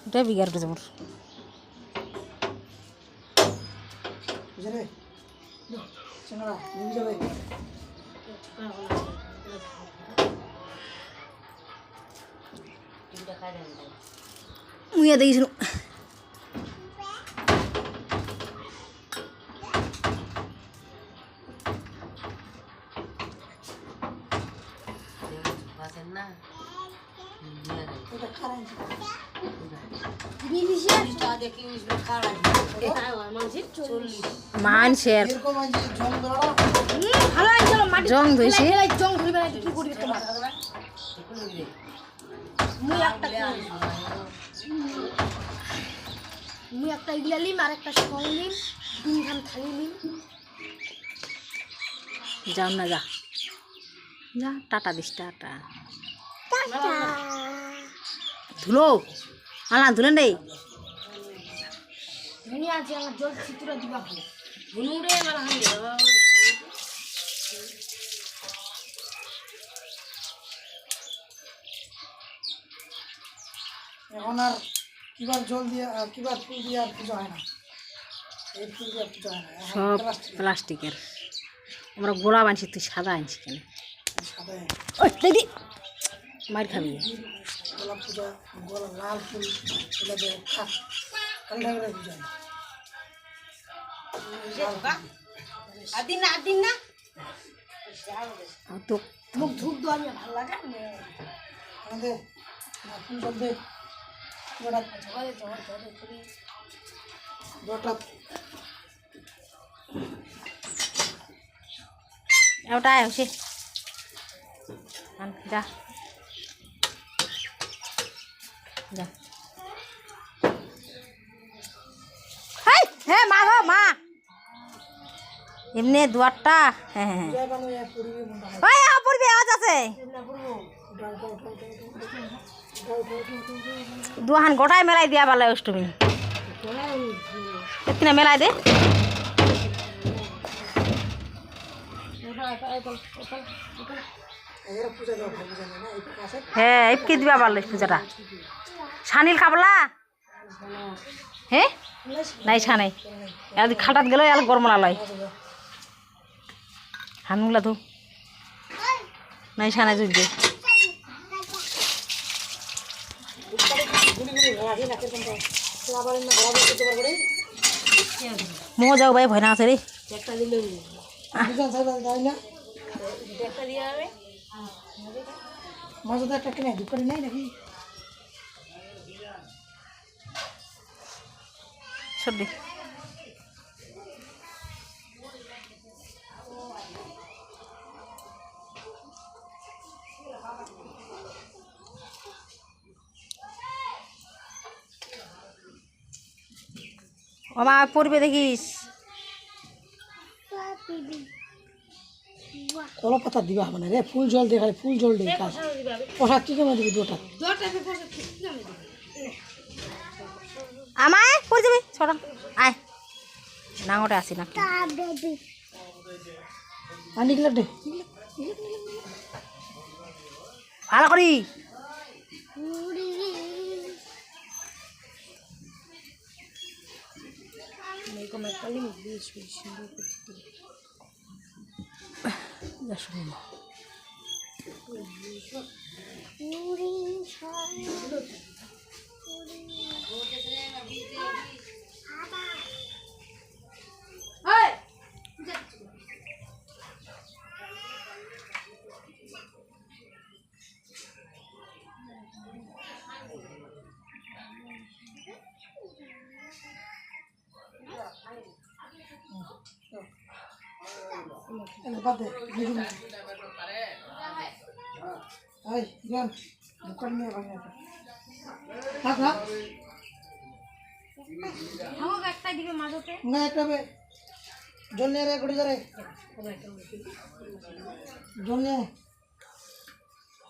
এটা বিঘার উঠেছে মোর মুইয়া দেখিছিল মানুষের জং ধুইছি মুই একটা ইগলা লিম আর একটা সং লিম তিনখান থালি লিম যাও না যা যা টাটা দিস টাটা ধুলো আলা ধুলেন রে ধুনি আছে আমার জল চিত্রা দিবা ভালো ধুনুরে মারা হাই এখন আর কিবার জল দিয়ে কিবার ফুল দিয়ে আর পুজো হয় না এই ফুল দিয়ে পুজো হয় না সব প্লাস্টিকের আমরা গোলা আনছি তুই সাদা আনছি কেন সাদা ওই দিদি মার খাবি গোলাপ পূজা গোলাপ লাল ফুল এগুলো দিয়ে কালটা করে পুজো হয় আদিন না তো মুখ ধূপ দেওয়া ভালো লাগে আমাদের ফুল জল দিয়ে দুটা ওটা হচ্ছে যা যা হ্যাঁ মা গো মা এমনি দুয়ারটা হ্যাঁ হ্যাঁ ওই অপূর্বী আওয়াজ আছে দুহান গোটাই মেলাই দিয়া পালে অষ্টমী কিনা মেলাই দে হ্যাঁ এপকে দিবা পারলে পূজাটা সানিল খাবলা হ্যাঁ নাই ছানাই এল খাটাত গেল এল গরমলা লয় হানুলা তো নাই ছানাই জুড় দে মো যাও ভাই ভয় না আছে রে মাঝে তো একটা কিনে দোকানে নাই নাকি সর্দি ওমা পড়বে দেখিস কলা পাতা দিবা হবে না রে ফুল জল দিয়ে খালি ফুল জল দিয়ে কাজ পোশাক কি কেমন দিবি দুটা আমায় পড়ে যাবে ছোট আয় না ওটা আসি না আনি গেলে দে ভালো করি বাদ দে এই জ্ঞান দোকান নিয়ে ভাঙে থাক না আমাকে একটা দিবে মাঝতে না একটা জল নিয়ে রে গুড়ি করে জল নিয়ে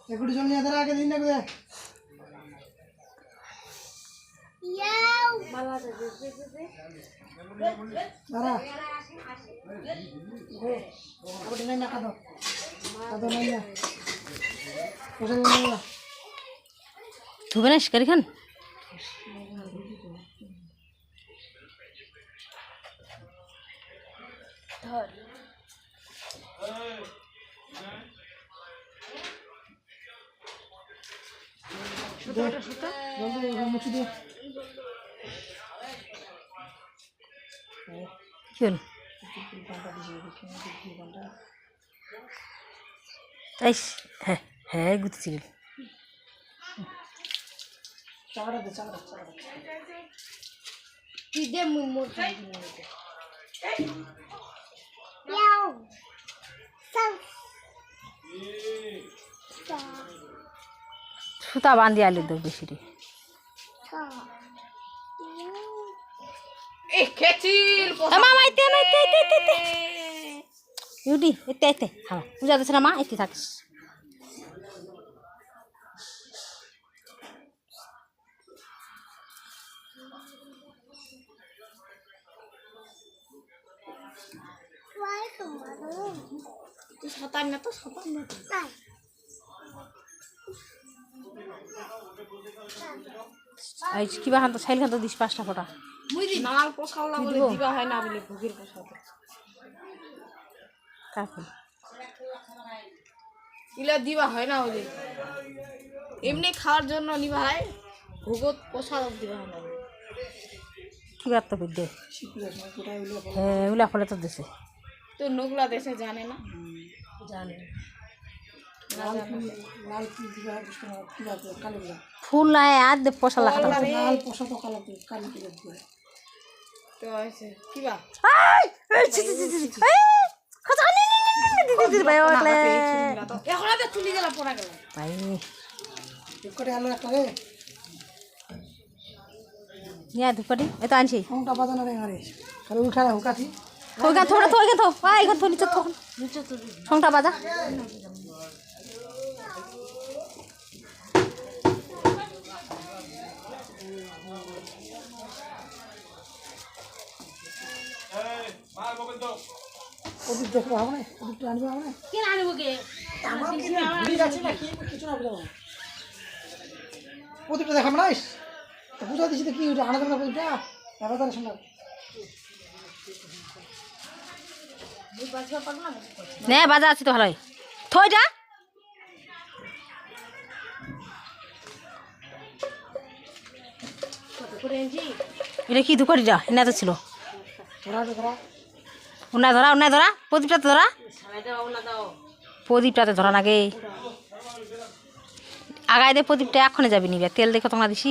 এগুড়ি জল নিয়ে ধরে আগে দিন না দাঁড়া ওটা নাই না কাঁদো কাঁদো নাই না ওটা নাই না ধুবে না শিকারি খান মুছি দিয়ে কি হল তাই হ্যাঁ হ্যাঁ গুতেছি চাকাটা দে চাকাটা তুই দে মোর সুতা বান্ধি আলু দেব বেশি রে মামা এতে ইউডি এতে হ্যাঁ পূজা দিচ্ছে না মা এতে থাকিস কিবা খান তো চাইল খান তো দিস 5টা ফোটা নাল পোষাওলা বলে দিবা হয় না বলে ভোগের পোষাতে কাকুল ইলা দিবা হয় না বলে এমনি খাওয়ার জন্য নিবা হয় ভোগত পোষাও দিবা হয় না কি বার তো দে হ্যাঁ ওলা ফলে তো দিছে তো নোগলা দেশে জানে না জানে লাল ফুল দিবা কিবা কালো দিবা ফুল নাই আর দে পয়সা লাগা লাল পোশাক তো কালো কালো দিবা তো আছে কিবা দিদি ভাই ওকলে তো এখন তো চুলি গেলা পড়া গেল ভাই এক করে আলো একটা রে নিয়া দুপটি এ তো আনছি ফোনটা বাজানো রে আরে খালি উঠা না হুকাছি থোগা থোড়া থোগা থো আই গো থলি চত সংটা বাজা ওদিক দেখো হবে না ওদিকটা আনবে হবে না কেন আনবো কে আমার কি ভুলি যাচ্ছে না কি কিছু না বুঝাবো ওদিকটা দেখাবো না তো বুঝা দিছি তো কি ওটা আনা দরকার ওইটা এবার তাহলে শোনা নে বাজা আছে তো ভালোই থই যা এটা কি দুপটি যা এনে তো ছিল ধরা ধরা উন্নায় ধরা প্রদীপটাতে ধরা প্রদীপটাতে ধরা নাগে আগায় দে প্রদীপটা এক্ষণে যাবি নিবে তেল দেখো তোমরা দিছি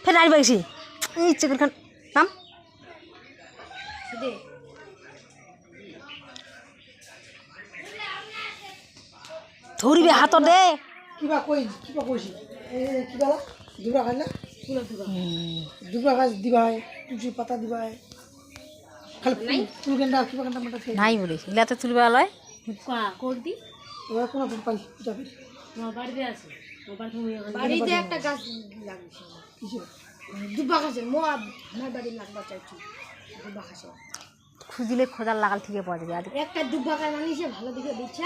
ফের আসবে গেছি ইচ্ছে করে নাম ধরিবে হাত দে কিবা কইছি এ কিবা দুবরা খাই না দুবরা গাছ দিবা হয় তুলসী পাতা দিবা হয় খালি ফুল গেন্দা কিবা গেন্দা মাটা খেয়ে নাই বলিস ইলাতে তুলবে লয় করদি এবার কোনো ফুল পাই যাবে তোমার বাড়িতে আছে বাড়িতে একটা গাছ লাগিয়েছে কিছু দুবা গাছে মো আমার বাড়ি লাগবা চাইছি দুবা গাছে খুঁজিলে খোঁজার লাগাল ঠিকই পাওয়া যাবে আজ একটা দুবা গাছ আনিছে ভালো দিকে দিচ্ছে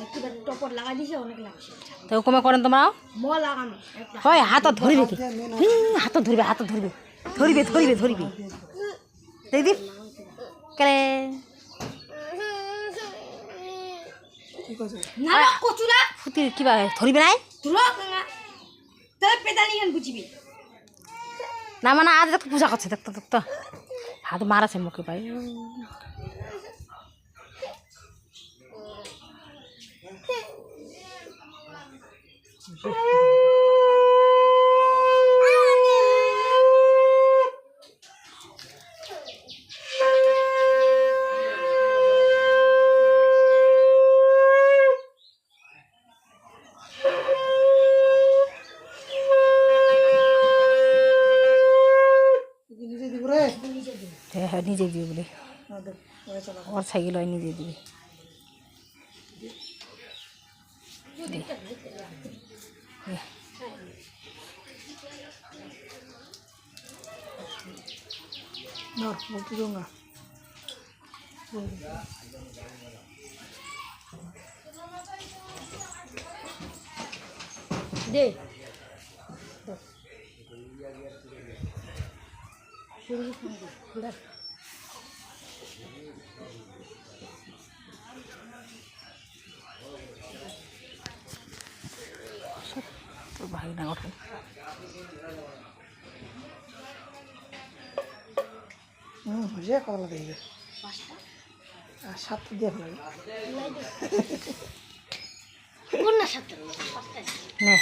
একটা টপর লাগাই দিছে অনেক লাগছে তো কমে করেন তোমরা মো লাগানো একটা হয় হাত ধরিবে কি হাত ধরিবে দিদি কেলে ঠিক আছে না কচুরা ফুটির কিবা ধরিবে নাই তুলো তাহলে পেদানি গান বুঝিবি না মানে আজ দেখো পূজা করছে দেখতো হাত মারাছে মুখে পাই নিজে দিবে বলে আমাদের ওরা চালাবো। ওর সাইকেল হয় নিজে দিবে ধর বলতে দেবো না দে তোর ভাই না ওঠে হয়েছে কতলা দেখবে আর 7টা দিয়ে ফেলাবি কোন না সাথে নে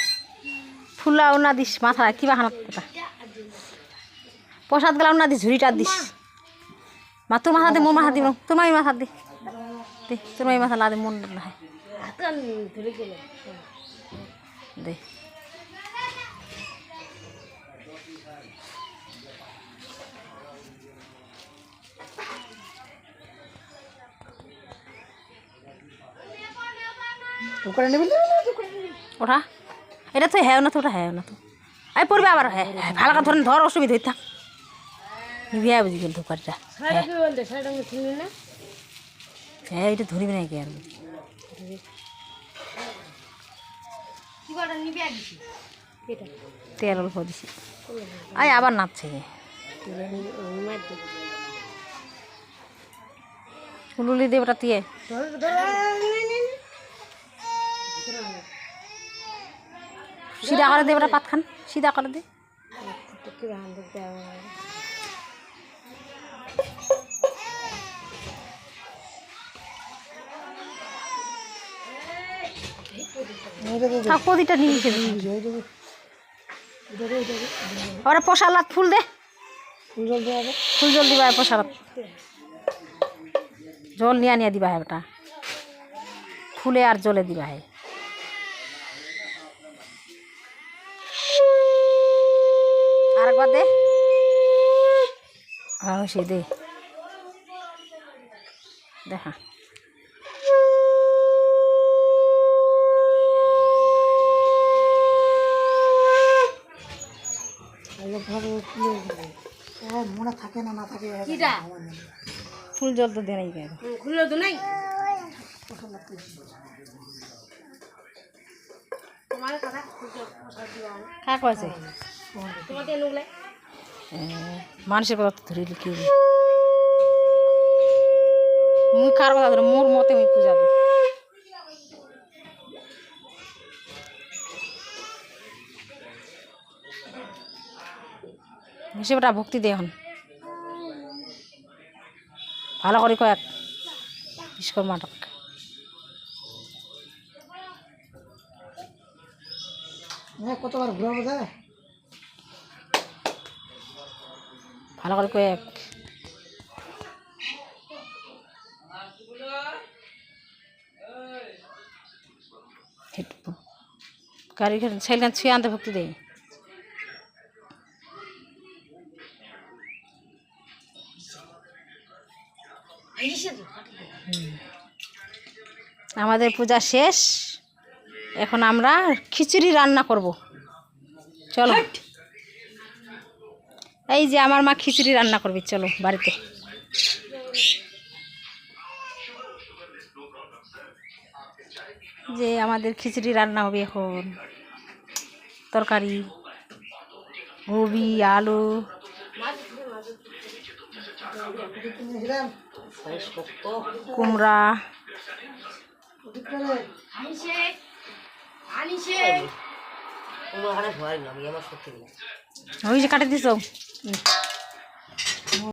ফুলাও না দিস মাথা কি বাহানা কথা প্রসাদ গেলাম না দিস ঝুড়িটা দিস মা তোর মাথা দে মোর মাথা দিব তোর মাই মাথা দে দে তোর মাই মাথা লা দে মন না হয় হাত ধরে গেল দে দোকানে নেবে ওঠা এটা তো হ্যাঁ না তো ওটা হ্যাঁ না তো আই পড়বে আবার হ্যাঁ ভালো করে ধরেন ধর অসুবিধা হইতা নিবি বুঝি গেল ধোকারটা সাইডা কি বলতে সাইডা শুনলি না হ্যাঁ এটা ধরিবি না কি আর কি বড় নিবি আইছি এটা তেল অল্প দিছি আই আবার নাচছে কুলুলি দে ওটা দিয়ে ধর ধর সিধা করে দে ওটা পাত খান সিধা করে দে কি বাহান দেখতে প্রতিটা নিয়ে ওরা পশালাত ফুল দে ফুল জল দেওয়া হবে ফুল জল দিবা পশালাত জল নিয়ে নিয়ে দিবা ওটা ফুলে আর জলে দিবা হয় আরেকবার দে হ্যাঁ সে দে দেখা ভাবে খুলে গেলে ও মনে থাকে না না থাকে কিটা ফুল জল তো দে নাই কেন খুললো তো নাই তোমার কথা কা কয়েছে তোমাকে নুলে মানুষের কথা তো ধরে কি মুই কার কথা ধরে মোর মতে মুই পূজা দিই হিসেবেটা ভক্তি দে এখন ভালো করে কয়েক বিশ্বকর্মাটক কতবার ঘুরাবো যায় ভালো করে কয়েক গাড়ি ছেলে ছুঁয়ে আনতে ভক্তি দেয় আমাদের পূজা শেষ এখন আমরা খিচুড়ি রান্না করব চলো এই যে আমার মা খিচুড়ি রান্না করবে চলো বাড়িতে যে আমাদের খিচুড়ি রান্না হবে এখন তরকারি গোবি আলু কুমড়া আনিছে আনিছে ওই যে কাটে দিছ